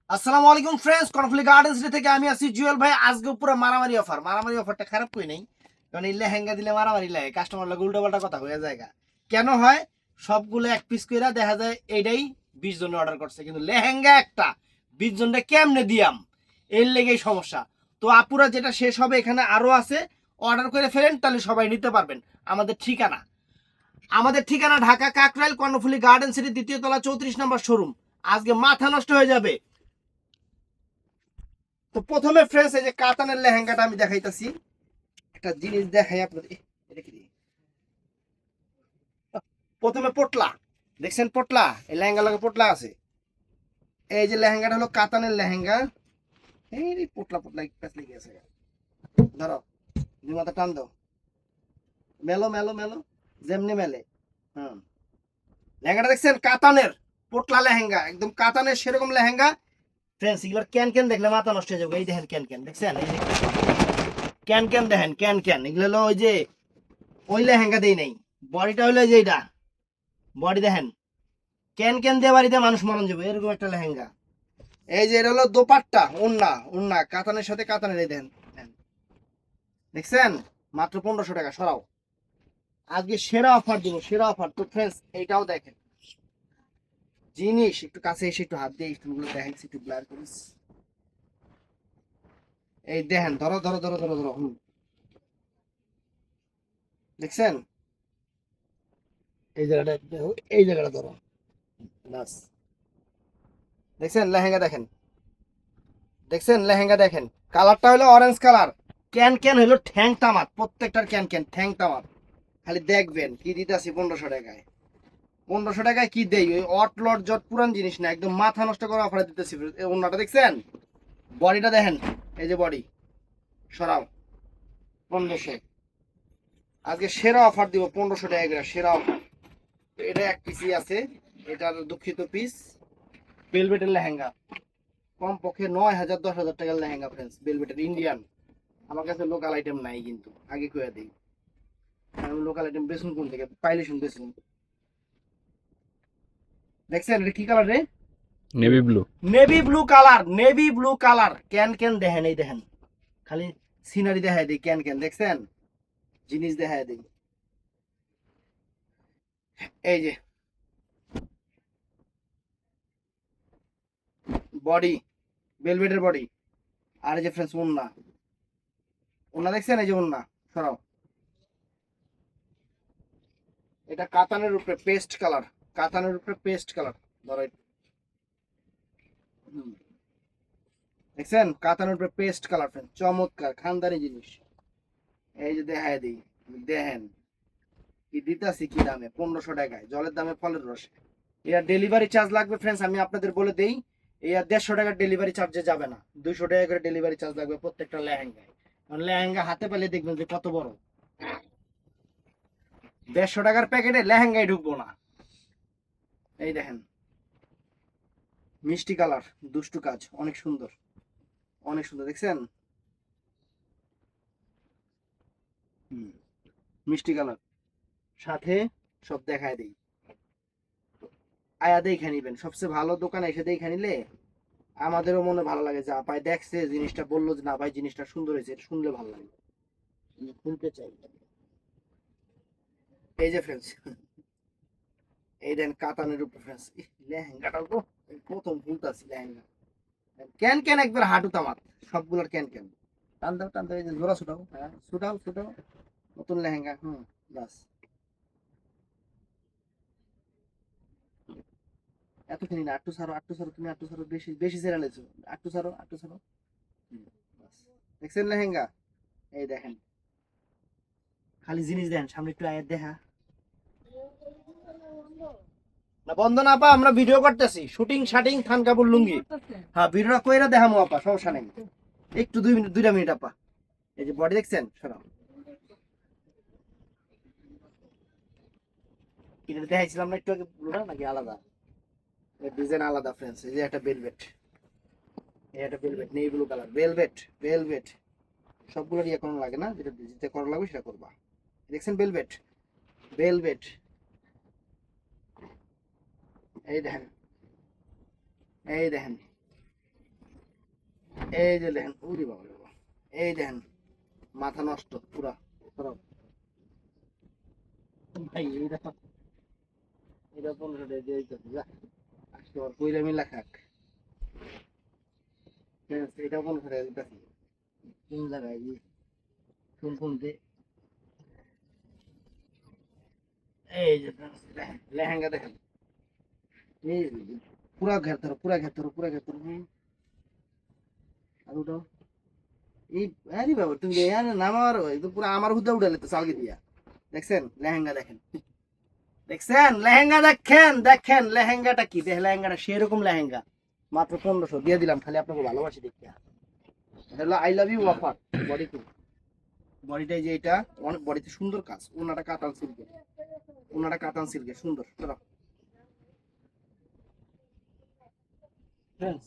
আসসালামু আলাইকুম friends, কর্নফ্লি garden city থেকে আমি আছি জুয়েল ভাই। আজকে পুরো মারামারি অফারটা খারাপ কই নাই, কারণ এই লেহেঙ্গা দিলে মারামারি লাগে, কাস্টমার লাগে উল্টো পাল্টা কথা হয়ে যায়। কেন হয়? সবগুলো এক পিস কইরা দেখা যায় এইটাই 20 জনের অর্ডার করছে, কিন্তু লেহেঙ্গা একটা 20 জনটা কেমনে দিয়াম, এর লেগেই সমস্যা। তো আপুরা যেটা শেষ হবে, এখানে আরো আছে, অর্ডার করে ফেলেন, তাহলে সবাই নিতে পারবেন। আমাদের ঠিকানা ঢাকা কাকরাইল, কর্ণফুলি গার্ডেন সিটি, দ্বিতীয় তলা, 34 নম্বর শোরুম। আজকে মাথা নষ্ট হয়ে যাবে। তো প্রথমে ফ্রেন্ডস, এই যে কাতানের লেহেঙ্গাটা আমি দেখাইতাছি। একটা জিনিস দেখাই আপনাদের, এটা কি? প্রথমে পটলা, দেখছেন পটলা? এই লেহেঙ্গা লাগে পটলা আছে। এই যে লেহেঙ্গাটা হলো কাতানের লেহেঙ্গা। এই পটলা পটলা প্যাচ লেগে আছে। ধরো, দুই মাথা টান দাও, মেলো মেলো মেলো, যেমনি মেলে। হুম, লেহেঙ্গাটা দেখছেন? কাতানের পটলা লেহেঙ্গা, একদম কাতানের সেরকম লেহেঙ্গা। ফ্রেন্ডস, এগুলোর ক্যান ক্যান দেখলে মাথা নষ্ট হয়ে যাবে। এই দেখেন ক্যান ক্যান, দেখছেন? এই যে ক্যান ক্যান দেখেন, ক্যান ক্যান, এগুলো হলো ওই যে ওই লেহেঙ্গা দেই নাই। বডিটা হলো যে এইটা, বডি দেখেন, ক্যান ক্যান দিয়ে বাড়িতে মানুষ মরণ যাবে, এরকম একটা লেহেঙ্গা। এই যে এটা হলো দোপাট্টা, ওন্না ওন্না কাতানের সাথে কাতানের, এই দেন, দেখছেন? মাত্র 1500 টাকা। সরাও, আজকে সেরা অফার দিব, সেরা অফার। তো ফ্রেন্ডস, এইটাও দেখেন জিনিস, একটু কাছে এসে একটু হাত দিয়ে স্টোনগুলো দেখেন, একটু ব্লার করিস। এই দেখেন, ধরো ধরো ধরো ধরো ধরো, দেখছেন? এই জায়গাটা দেখো, এই জায়গাটা ধরো, বাস। দেখছেন লেহেঙ্গা? দেখেন, দেখছেন লেহেঙ্গা? দেখেন, কালারটা হলো অরেঞ্জ কালার। ক্যান ক্যান হলো ঠ্যাং তামাত, প্রত্যেকটার ক্যান ক্যান ঠ্যাং তামাত। খালি দেখবেন কি দিতেছি 1500 টাকায়। 1500 টাকায় কি দেই? ওই অটলট জট পুরান জিনিস না, একদম মাথা নষ্ট করা অফারে দিতেছি। অন্যটা দেখছেন? বডিটা দেখেন, এই যে বডি। সরাও, 1500। আজকে সেরা অফার দিব, 1500 টাকা করে সেরা অফার। এটা এক পিসই আছে, এটার দুঃখিত পিস। বেলভেটের লেহেঙ্গা, কমপক্ষে 9000 10,000 টাকার লেহেঙ্গা ফ্রেন্ডস, বেলভেটের ইন্ডিয়ান। আমার কাছে লোকাল আইটেম নাই, কিন্তু আগে কয়ে দিই, আমি লোকাল আইটেম বেচুন কোন থেকে পাইলে শুন বেচুন। দেখছেন এটা কি কালার রে? Navy blue. Navy blue colour, navy blue colour. Can can দেখেন, এই দেখেন, খালি সিনারি দেখায় দিই, ক্যান ক্যান দেখছেন? জিনিস দেখায় দিই। এই যে বডি, ভেলভেটের বডি। আর এই যে ফ্রেন্ডস ওন্না, ওন্না দেখছেন? এই যে ওন্না। সরাও, এটা কাতানের উপরে পেস্ট কালার, কাতানের উপরে পেস্ট কালার। ধরো হুম, দেখছেন? কাতানের উপরে পেস্ট কালার ফ্রেন্ড, চমৎকার খানদানি জিনিস। এই যে দেখায় দিই, দেখেন কি দিতাছি, কি দামে? 1500 টাকায়, জলের দামে ফলের রস। এর ডেলিভারি চার্জ লাগবে ফ্রেন্ডস, আমি আপনাদের বলে দেই। এই 150 টাকার ডেলিভারি চার্জে যাবে না, 200 টাকা করে ডেলিভারি চার্জ লাগবে প্রত্যেকটা লেহেঙ্গায়। কারণ লেহেঙ্গা হাতে পেলে দেখবেন যে কত বড়। 150 টাকার প্যাকেটে লেহেঙ্গায় ঢুকবো না। এই দেখেন, মিষ্টি কালার, দুষ্টু কাজ, অনেক সুন্দর, অনেক সুন্দর, দেখছেন? হুম, মিষ্টি কালার সাথে সব দেখায় দিই। আয়া দেখে নিবেন, সবচেয়ে ভালো দোকানে এসে দেখে নিলে আমাদেরও মনে ভালো লাগে, যে আপাই দেখছে জিনিসটা, বললো যে না ভাই জিনিসটা সুন্দর হয়েছে, এটা শুনলে ভালো লাগে, খুলতে চাই। এই যে ফ্রেন্ডস, এই দেন কাতানের উপর ফ্রেন্ডস, লেহেঙ্গাটাও তো প্রথম ভুলতাছি লেহেঙ্গা। ক্যান ক্যান একবার হাঁটু তামাত, সবগুলোর ক্যান ক্যান। টান দাও টান দাও, এই যে জোড়া ছুটাও, হ্যাঁ ছুটাও ছুটাও, নতুন লেহেঙ্গা। বাস। এতখানি না, আটটু ছাড়ো, আটটু ছাড়ো, তুমি আটটু ছাড়ো, বেশি বেশি ছেড়ে নিয়েছো। আটটু ছাড়ো, আটটু ছাড়ো। বাস। দেখছেন লেহেঙ্গা? এই দেখেন, খালি জিনিস দেন, সামনে একটু আয়ের দেখা। না বন্ধ না আপা, আমরা ভিডিও করতেছি, শুটিং শাটিং থান কাপড় লুঙ্গি। হ্যাঁ, ভিডিওটা কইরা দেখামু আপা, সমস্যা নেই। একটু 2 মিনিট, 2টা মিনিট আপা। এই যে বডি দেখছেন? সরাও, এটা দেখাইছিলাম না একটু আগে, ব্লুটা নাকি আলাদা? ডিজাইন আলাদা ফ্রেন্ডস। এই যে একটা ভেলভেট, এই একটা ভেলভেট, নেই ব্লু কালার, ভেলভেট ভেলভেট। সবগুলো ইয়ে করা লাগে না, যেটা যেটা করা লাগবে সেটা করবা। দেখছেন? Velvet, velvet. এই দেখেন, এই দেখেন, এই যে দেখেন, উরি বাবা রে বাবা, এই দেখেন মাথা নষ্ট পুরা। সরাও। ভাই এটা 15 টাকা দিয়ে দিতেছি, যা আজকে আবার কইরা মিলা খাক। এটা 15 টাকা দিতেছি। কোন জায়গায় কোন কোন দে। এই যে দেখেন লেহেঙ্গা দেখেন, এই যে, পুরা ঘের ধরো, পুরা ঘের ধরো, পুরা ঘের ধরো। আর ওটাও এই, আরে বাবা তুমি নামার তো পুরো আমার হুদা উড়ালে তো চালকে দিয়া। দেখছেন লেহেঙ্গা দেখেন, দেখছেন লেহেঙ্গা দেখেন, দেখেন লেহেঙ্গাটা কি, দেখ লেহেঙ্গাটা সেরকম লেহেঙ্গা, মাত্র 1500 দিয়ে দিলাম, খালি আপনাকে ভালোবাসি দেখিয়া। এটা হলো I love you offer. Body two, বডিটাই যে এটা, অনেক বডিতে সুন্দর কাজ, ওনাটা কাতান সিল্কের, ওনাটা কাতান সিল্কের সুন্দর। চলো ফ্রেন্ডস,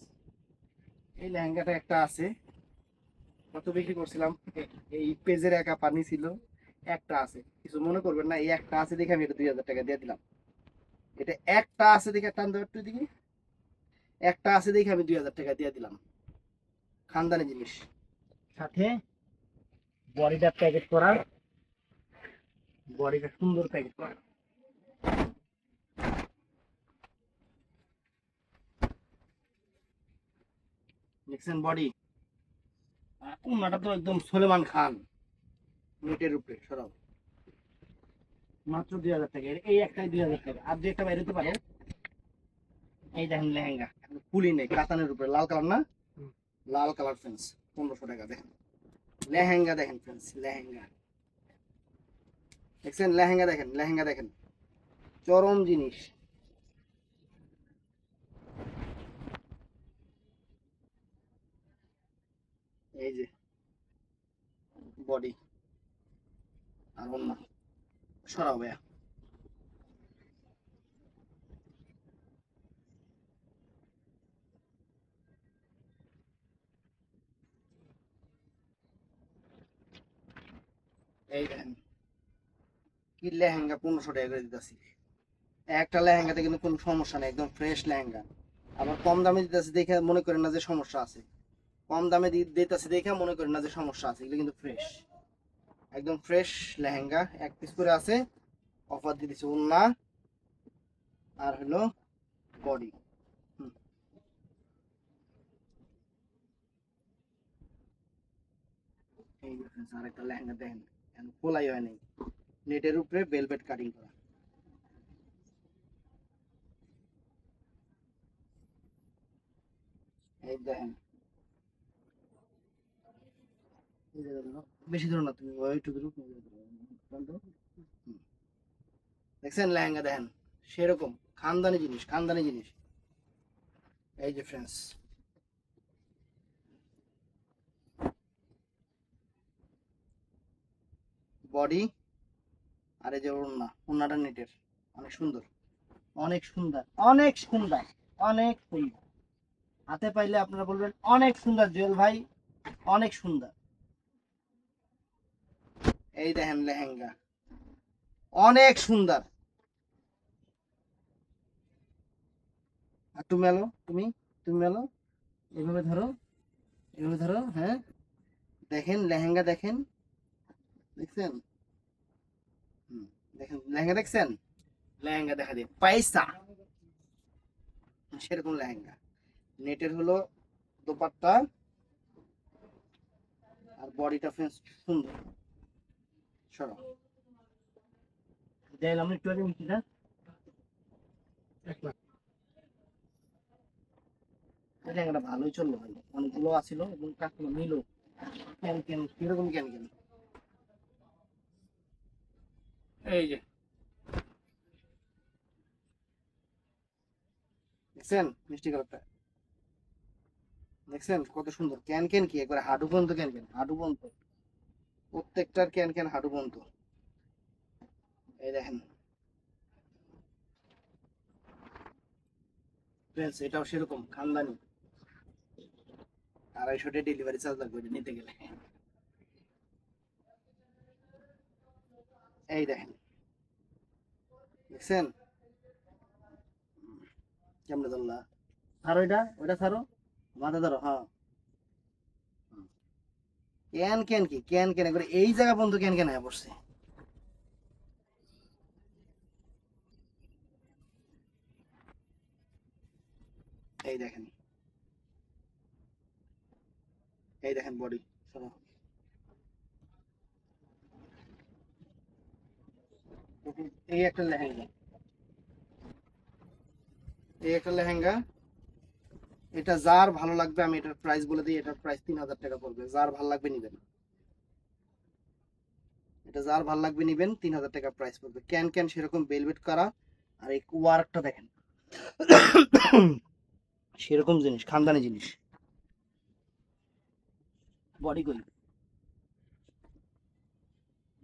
এই লেহেঙ্গাটা একটা আছে, কত বিক্রি করছিলাম, এই পেজের একা পানি ছিল, একটা আছে, কিছু মনে করবেন না, এই একটা আছে দেখে আমি এটা 2000 টাকা দিয়ে দিলাম। এটা একটা আছে দেখে, টান দেওয়ার একটু দিকে, একটা আছে দেখে আমি 2000 টাকা দিয়ে দিলাম। খানদানি জিনিস, সাথে বডিটা প্যাকেট করা, বডিটা সুন্দর প্যাকেট করা। দেখছেন বডি, ওনাটা তো একদম সলেমান খান নেটের উপরে। সরাও, মাত্র 2000 টাকা, এই একটাই 2000 টাকা, আর যে একটা বেরোতে পারে। এই দেখেন লেহেঙ্গা, ফুলি নেই, কাতানের উপরে লাল কালার না, লাল কালার ফ্রেন্ডস, 1500 টাকা। দেখেন লেহেঙ্গা দেখেন ফ্রেন্ডস, লেহেঙ্গা দেখছেন, লেহেঙ্গা দেখেন, লেহেঙ্গা দেখেন, চরম জিনিস। এই যে বডি আর অন্য, সরাও ভাইয়া। এই দেখেন কি লেহেঙ্গা, 1500 টাকা করে দিতেছি। একটা লেহেঙ্গাতে কিন্তু কোনো সমস্যা নেই, একদম ফ্রেশ লেহেঙ্গা। আবার কম দামে দিতেছে দেখে মনে করেন না যে সমস্যা আছে, কম দামে দিতেছে দেখে মনে করেন না যে সমস্যা আছে, এগুলো কিন্তু ফ্রেশ, একদম ফ্রেশ লেহেঙ্গা। এক পিস করে আছে, অফার দিয়ে দিচ্ছে ওন্না আর হলো বডি। এই difference, আর একটা লেহেঙ্গা দেখেন, খোলাই হয় নাই, নেটের উপরে ভেলভেট কাটিং করা। এই দেখেন, এই যে ধরো, বেশি ধরো না তুমি, ওই একটু ধরো, হুম। দেখছেন লেহেঙ্গা দেখেন, সেরকম খানদানি জিনিস, খানদানি জিনিস। এই যে ফ্রেন্ডস, বডি আর এই যে ওড়না, ওড়নাটা নেটের, অনেক সুন্দর, অনেক সুন্দর, অনেক সুন্দর, অনেক সুন্দর। হাতে পাইলে আপনারা বলবেন অনেক সুন্দর জুয়েল ভাই, অনেক সুন্দর। এই দেখেন লেহেঙ্গা, অনেক সুন্দর। আর তুমি এলো, তুমি এলো, এভাবে ধরো, এভাবে ধরো, হ্যাঁ। দেখেন লেহেঙ্গা দেখেন, দেখছেন, হুম, দেখেন লেহেঙ্গা দেখছেন, লেহেঙ্গা দেখা দিন পয়সা, সেরকম লেহেঙ্গা। নেটের হলো দোপাট্টা, আর বডিটা ফ্রেন্স সুন্দর। সরো দিলাম একটু আগে মিষ্টিটা, এই লেহেঙ্গাটা ভালোই চললো ভাই, অনেকগুলো আছিল এবং কাস্টমার নিল। কেন কেন কিরকম, কেন কেন, এই যে দেখছেন মিষ্টি কালারটা, দেখছেন কত সুন্দর, ক্যান ক্যান কি একবার হাঁটু পর্যন্ত, ক্যান ক্যান হাঁটু পর্যন্ত, প্রত্যেকটার ক্যান ক্যান হাঁটু পর্যন্ত। এই দেখেন ফ্রেন্ডস, এটাও সেরকম খানদানি, 250 ডেলিভারি চার্জ লাগবে এটা নিতে গেলে। এই দেখেন, দেখছেন কেমনে ধরলা, ছাড়ো এটা, ওইটা ছাড়ো, মাথা ধরো, হ্যাঁ। ক্যান ক্যান কি ক্যান ক্যান করে এই জায়গা পর্যন্ত ক্যান ক্যান হয়ে পড়ছে। এই দেখেন, এই দেখেন বডি। এই একটা লেহেঙ্গা, এই একটা লেহেঙ্গা, এটা যার ভালো লাগবে আমি এটার প্রাইস বলে দিই, এটার প্রাইস 3000 টাকা পড়বে। যার ভালো লাগবে নিবেন, এটা যার ভালো লাগবে নিবেন, 3000 টাকা প্রাইস পড়বে। ক্যান ক্যান সেরকম বেলভেট করা, আর এই ওয়ার্কটা দেখেন সেরকম জিনিস, খানদানি জিনিস। বডি কই,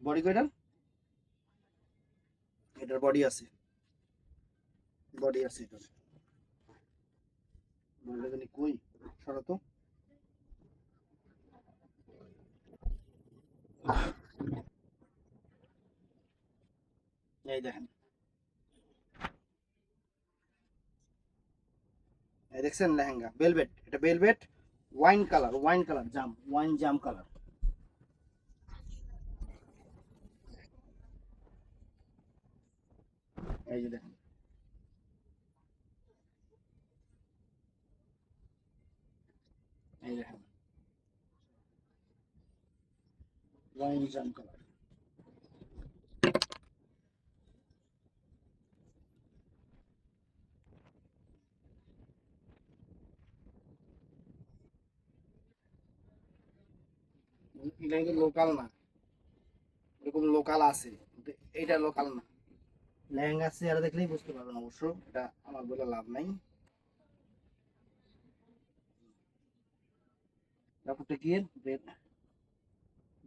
বডি কইটার, এটার বডি আছে, বডি আছে এটার। বডিটা জানি কই, সরা তো। এই দেখেন, এই দেখছেন লেহেঙ্গা বেলভেট, এটা velvet wine colour, wine colour জাম, ওয়াইন জাম কালার। এই যে দেখেন, এই দেখেন ওয়াইন জাম কালার। এটা কিন্তু লোকাল না, এরকম লোকাল আছে কিন্তু এটা লোকাল না। লেহেঙ্গা চেহারা দেখলেই বুঝতে পারবেন অবশ্য, এটা আমার বলে লাভ নাই। কাপড়টা কি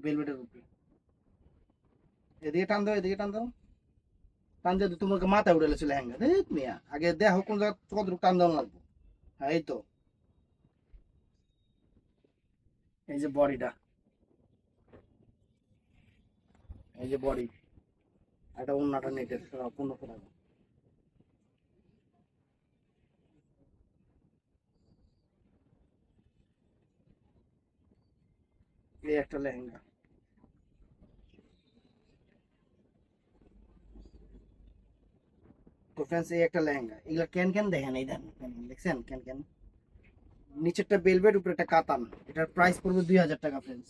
বেলভেটের উপরে। এদিকে টান দাও, এদিকে টান দাও, টান দিয়ে তোমাকে মাথা উঠে গেছে লেহেঙ্গা। মিয়া আগে দেখো কোন জায়গা কতটুকু টান দেওয়া লাগবে। হ্যাঁ এই তো, এই যে বডিটা, এই যে বডি, এটা অন্যটা নেটের পূর্ণ করা। এই একটা লেহেঙ্গা। তো ফ্রেন্ডস এই একটা লেহেঙ্গা, এগুলা ক্যান ক্যান দেখেন, এই দেখেন দেখছেন ক্যান ক্যান, নিচেরটা বেলভেট উপরে একটা কাতান। এটার প্রাইস পড়বে 2000 টাকা ফ্রেন্ডস।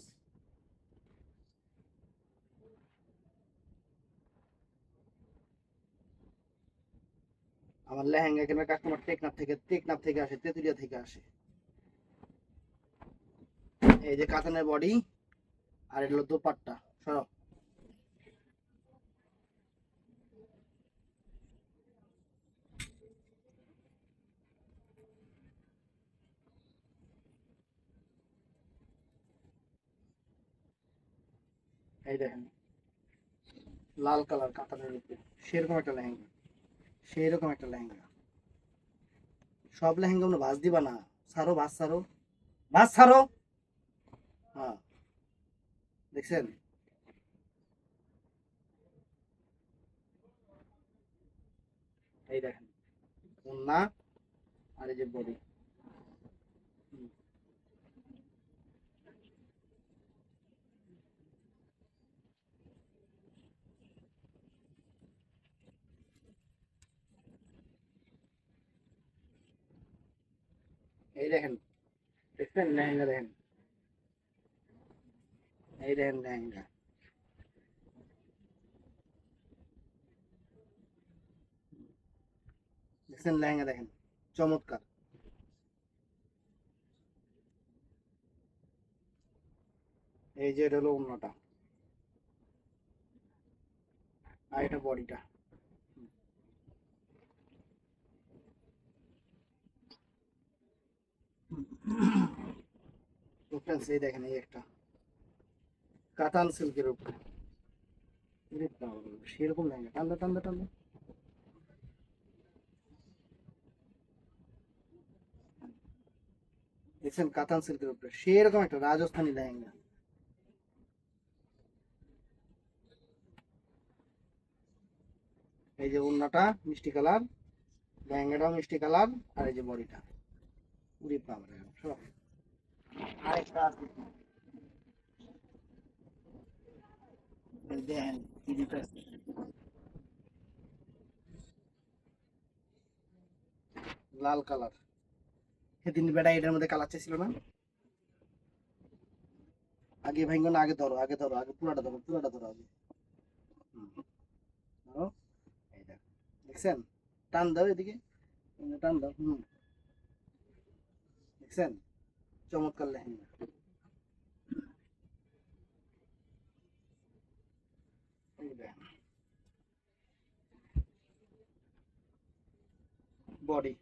আমার লেহেঙ্গা কেনার কাস্টমার টেকনাফ থেকে আসে, তেতুলিয়া থেকে আসে। এই যে কাতানের বডি, আর এটা হলো দোপাট্টা। সরো, এই দেখেন লাল কালার কাতানের উপরে, সেরকম একটা লেহেঙ্গা, সেরকম একটা লেহেঙ্গা। সব লেহেঙ্গা আমরা ভাঁজ দিবা না, ছাড়ো ভাঁজ ছাড়ো, ভাঁজ ছাড়ো। হ্যাঁ দেখছেন, এই দেখেন ওন্না, আর এই যে বডি। এই দেখেন, দেখছেন লেহেঙ্গা দেখেন, এই দেখেন লেহেঙ্গা, দেখছেন লেহেঙ্গা দেখেন, চমৎকার। এই যে এটা হলো অন্যটা, আর এটা বডিটা। এই দেখেন এই একটা কাতান সিল্কের উপরে, সেরকম লেহেঙ্গা, টান্দা টান্দা টান্দা। দেখছেন কাতান সিল্কের উপরে সেরকম একটা রাজস্থানী লেহেঙ্গা। এই যে ওড়নাটা মিষ্টি কালার, লেহেঙ্গাটাও মিষ্টি কালার, আর এই যে বডিটা, উড়ি বাবা রে সব। আরেকটা আছে, দেখেন কি দিতেছে। লাল কালার, সেদিন বেটা এটার মধ্যে কালার চাইছিল না। আগে ভাঙ্গো না, আগে ধরো, আগে ধরো, আগে পুরাটা ধরো, পুরাটা ধরো আগে। হুম, ধরো। এই দেখো, দেখছেন? টান দাও এদিকে, টান দাও। দেখছেন? চমৎকার লেহেঙ্গা। এই দেখেন বডি।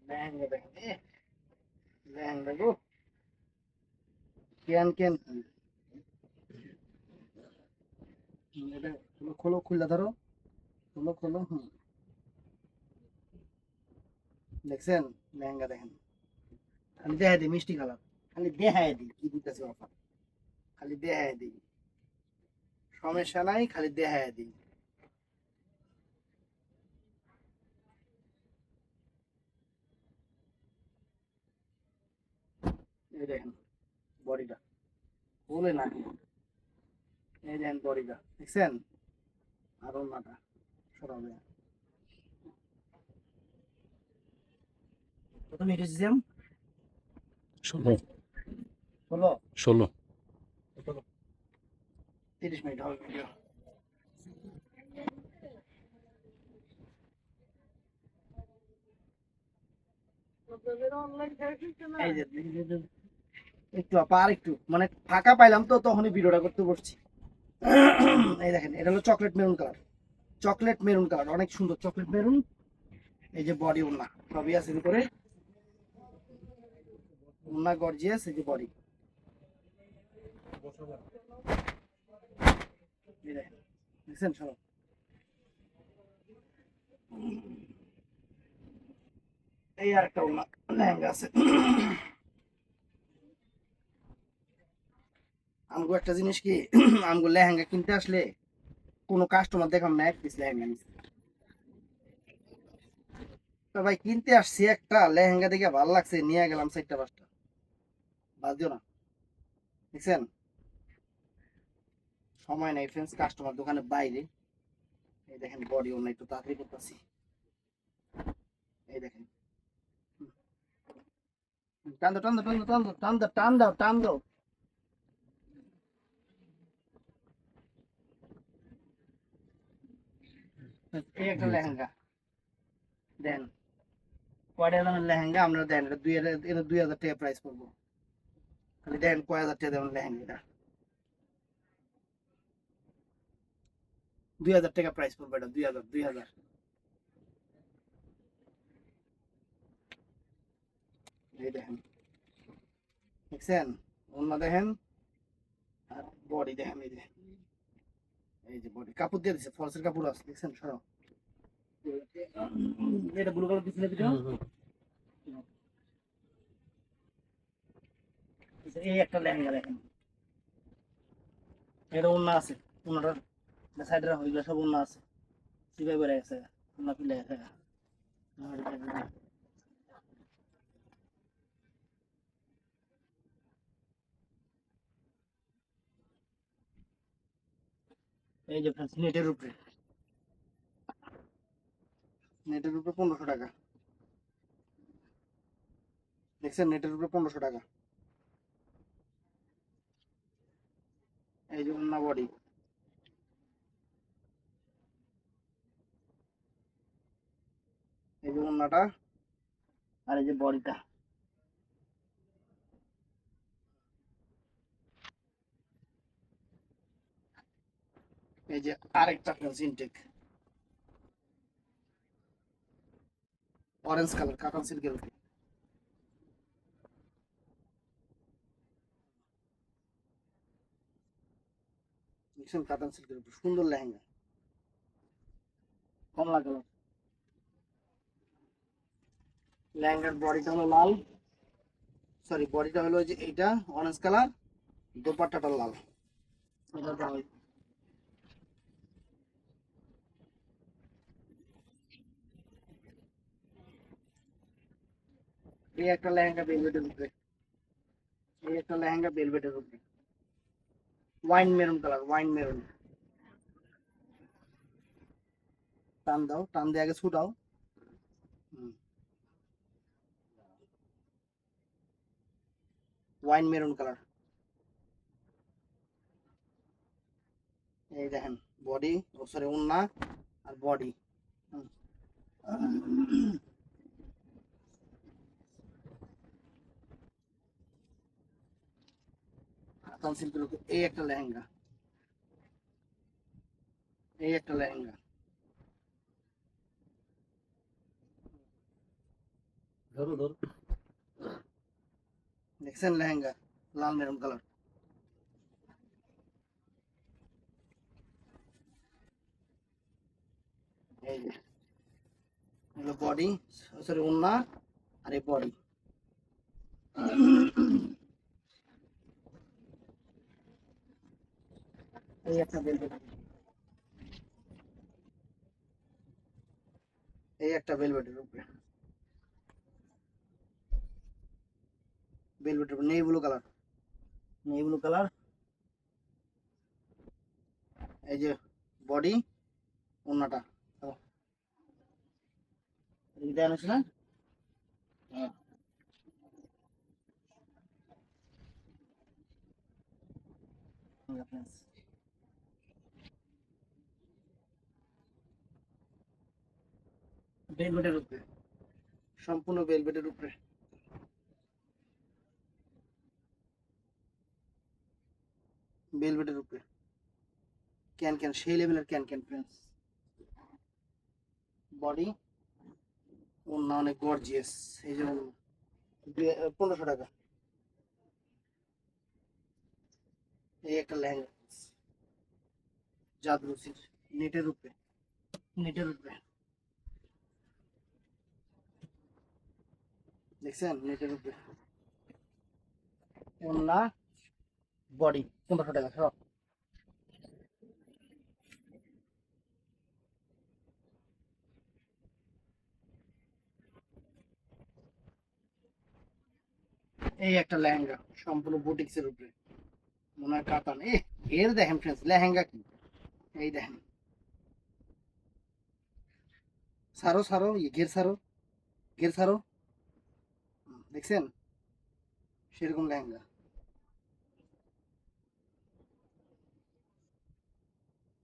লেহেঙ্গা দেখেন, লেহেঙ্গা গো, কেন কেন এটা খোলো, খোলো, খুলে ধরো, খোলো, খোলো। দেখছেন? লেহেঙ্গা দেখেন, খালি দেখাই দিই মিষ্টি কালার, খালি দেখাই দিই কি দিতেছে অফার, খালি দেখাই দিই, সমস্যা নাই, খালি দেখাই দিই। এই দেখেন বডিটা, বলে না, এই দেখেন বডিটা, দেখছেন? আর ওনাটা সরাবে। কত মিনিট দিলাম? 16 হলো 16 30 মিনিট হবে ভিডিও। এই যে একটু আর একটু মানে ফাঁকা পাইলাম তো তখনই ভিডিওটা করতে বসছি। এই দেখেন এটা হলো chocolate maroon colour, chocolate maroon colour, অনেক সুন্দর চকলেট মেরুন। এই যে বডি, ওন্না সবই আছে ভিতরে, ওন্না গর্জিয়াস, এই যে বডি, এই দেখেন, দেখছেন সব। এই আর একটা ওন্না লেহেঙ্গা আছে। আমগো একটা জিনিস কি, আমগো লেহেঙ্গা কিনতে আসলে কোনো কাস্টমার দেখাম না এক পিস লেহেঙ্গা নিচ্ছে। তো ভাই কিনতে আসছি একটা লেহেঙ্গা দেখে ভালো লাগছে, নিয়ে গেলাম 4টা 5টা, বাদ দিও না। দেখছেন? সময় নাই ফ্রেন্ডস, কাস্টমার দোকানের বাইরে। এই দেখেন বডি, ওন্না একটু তাড়াতাড়ি করতেছি। এই দেখেন, টান দাও, টান দাও, টান দাও, টান দাও, টান দাও, টান দাও। এই একটা লেহেঙ্গা দেন, কয়টা দামের লেহেঙ্গা আমরা দেন, এটা 2000 টাকা প্রাইস পড়বো। খালি দেন কয় হাজার টাকা দেবেন লেহেঙ্গাটা, 2000 টাকা প্রাইস পড়বে এটা, 2000 এই দেখেন, দেখছেন? অন্য দেখেন, আর বডি দেখেন, এই যে, এই যে বডি কাপড় দিয়ে দিচ্ছে, ফলসের কাপড় আছে, দেখছেন? সরাও, এটা ব্লু কালার দিচ্ছে ভিডিও। এই একটা লেহেঙ্গা দেখেন, এটা অন্য আছে, অন্যটার সাইডে হইলো সব অন্য আছে, সিপাই বেড়ে গেছে, অন্য পিলে গেছে। এই যে ফ্রেন্ডস, নেটের উপরে, নেটের উপরে 1500 টাকা, দেখছেন? নেটের উপরে 1500 টাকা। এই যে অন্য বডি, এই যে অন্যটা, আর এই যে বডিটা, এই যে আরেকটা ফ্রেন্ডস ইনটেক, অরেঞ্জ কালার, কাতান সিল্কের উপরে, দেখছেন? কাতান সিল্কের উপরে সুন্দর লেহেঙ্গা, কমলা কালার। লেহেঙ্গার বডিটা হলো লাল, সরি বডিটা হলো যে এইটা অরেঞ্জ কালার, দোপাট্টাটা লাল। এটা দাও। এই একটা লেহেঙ্গা ভেলভেটের উপরে, এই একটা লেহেঙ্গা ভেলভেটের উপরে, wine maroon colour, wine maroon. টান দাও, টান দিয়ে আগে ছুটাও। Wine maroon colour. এই দেখেন বডি, ও সরি ওন্না আর বডি। হাতান সিল্কের উপর এই একটা লেহেঙ্গা, এই একটা লেহেঙ্গা। ধরো ধরো। দেখছেন লেহেঙ্গা, লাল মেরুন কালার। এই যে হলো বডি, সরি ওন্না আর এই বডি। এই একটা ভেলভেট, এই একটা ভেলভেটের উপরে, ভেলভেটের উপরে নেই ব্লু কালার, নেই ব্লু কালার। এই যে বডি, ওন্নাটা এটা আনিস না। ভেলভেটের উপরে, সম্পূর্ণ ভেলভেটের উপরে। ভেলভেটের উপরে ক্যান ক্যান, সেই লেভেলের ক্যান ক্যান ফ্রেন্ডস। বডি, ওন্না অনেক গর্জিয়াস। এই যে 1500 টাকা। এই একটা লেহেঙ্গা জাদরুসির, নেটের উপরে, নেটের উপরে। দেখছেন নেটের উপরে, ওন্না বডি 1500 টাকা সব। এই একটা লেহেঙ্গা সম্পূর্ণ বুটিক্সের উপরে, মনে হয় কাতান। এর দেখেন ফ্রেন্ডস লেহেঙ্গা কি, এই দেখেন। সারো সারো, ঘের সারো, ঘের সারো। দেখছেন সেরকম লেহেঙ্গা,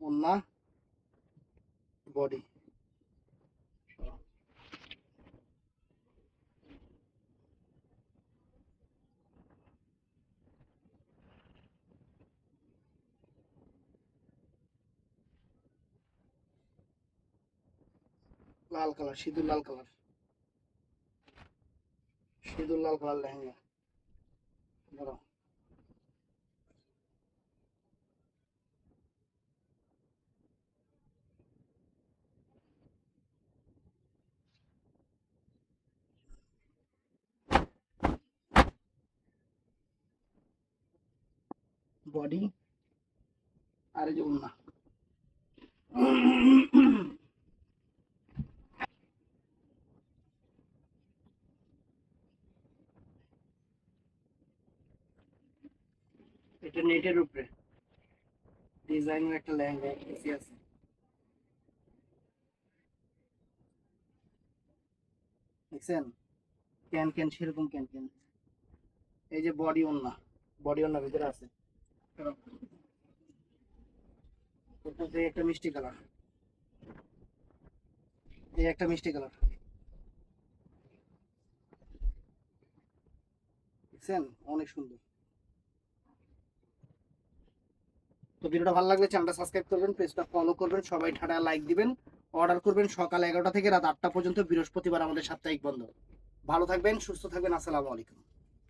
ওন্না বডি। লাল কালার, সিঁদুর লাল কালার, সিঁদুর লাল কালার লেহেঙ্গা। ধরো বডি আর এই যে ওন্না। এটা নেটের উপরে ডিজাইনের একটা লেহেঙ্গা এসি আছে। দেখছেন ক্যান ক্যান, সেরকম ক্যান ক্যান। এই যে বডি ওন্না, বডি ওন্না ভিতরে আছে। এই একটা মিষ্টি কালার, এই একটা মিষ্টি কালার। দেখছেন অনেক সুন্দর। তো ভিডিওটা ভালো লাগলে চ্যানেলটা সাবস্ক্রাইব করবেন, পেজটা ফলো করবেন, সবাই ঠাডা লাইক দিবেন। অর্ডার করবেন সকাল 11টা থেকে রাত 8টা পর্যন্ত, বৃহস্পতিবার আমাদের সাপ্তাহিক বন্ধ। ভালো থাকবেন, সুস্থ থাকবেন, আসসালামু আলাইকুম।